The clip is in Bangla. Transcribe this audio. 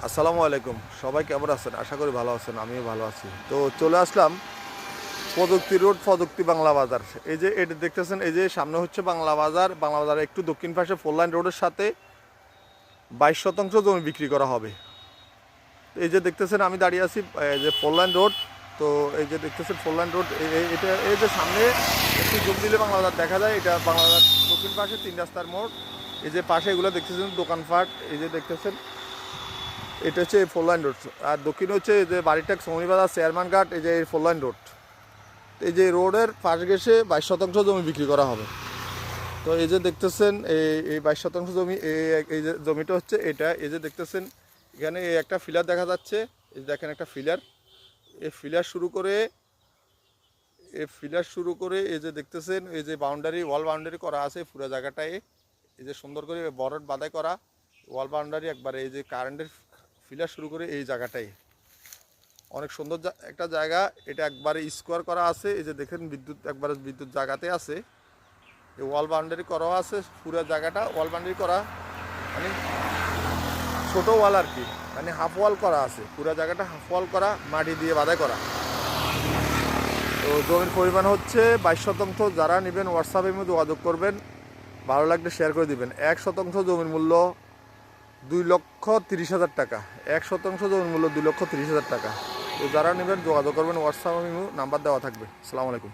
আসসালামু আলাইকুম। সবাই কেমন আছেন? আশা করি ভালো আছেন, আমিও ভালো আছি। তো চলে আসলাম প্রযুক্তি রোড, প্রযুক্তি বাংলা বাজার। এই যে এটা দেখতেছেন, এই যে সামনে হচ্ছে বাংলা বাজার। বাংলা বাজারের একটু দক্ষিণ পাশে 4 লাইন রোডের সাথে 22 শতাংশ জমি বিক্রি করা হবে। এই যে দেখতেছেন আমি দাঁড়িয়ে আছি, এই যে 4 লাইন রোড। তো এই যে দেখতেছেন 4 লাইন রোড, এটা এই যে সামনে একটু জমি দিলে বাংলা বাজার দেখা যায়। এটা বাংলা বাজার দক্ষিণ পাশে 3 রাস্তার মোড়। এই যে পাশে এগুলো দেখতেছেন দোকানপাট, এই যে দেখতেছেন এটা হচ্ছে 4 লাইন রোড। আর দক্ষিণ হচ্ছে এই যে বাড়িটাক সমনিবাজার চেয়ারম্যান ঘাট, এই যে 4 লাইন রোড। এই যে রোডের পাশ ঘেঁষে 22 শতাংশ জমি বিক্রি করা হবে। তো এই যে দেখতেছেন এই 22 শতাংশ জমি, এই যে জমিটা হচ্ছে এটা। এই যে দেখতেছেন এখানে এই একটা ফিলার দেখা যাচ্ছে। এই যে দেখেন একটা ফিলার, এই ফিলার শুরু করে এই যে দেখতেছেন এই যে বাউন্ডারি, ওয়াল বাউন্ডারি করা আছে পুরো জায়গাটায়। এই যে সুন্দর করে বরড বাঁধাই করা ওয়াল বাউন্ডারি একবারে, এই যে কারেন্টের ফিলার শুরু করে এই জায়গাটাই অনেক সুন্দর একটা জায়গা। এটা একবারে স্কোয়ার করা আছে। এই যে দেখেন বিদ্যুৎ একবারে বিদ্যুৎ জায়গাতে আছে। এই ওয়াল বাউন্ডারি করা আছে পুরো জায়গাটা, ওয়াল বাউন্ডারি করা মানে ছোটো ওয়াল আর কি, মানে হাফ ওয়াল করা আছে পুরো জায়গাটা, হাফ ওয়াল করা মাটি দিয়ে বাঁধাই করা। তো জমির পরিমাণ হচ্ছে 22 শতাংশ। যারা নেবেন হোয়াটসঅ্যাপের মধ্যে যোগাযোগ করবেন, ভালো লাগলে শেয়ার করে দিবেন। 1 শতাংশ জমির মূল্য 2,30,000 টাকা। 1 শতাংশ জমির মূল্য 2,30,000 টাকা। তো যারা নেবেন যোগাযোগ করবেন, হোয়াটসঅ্যাপে নাম্বার দেওয়া থাকবে। আসসালামু আলাইকুম।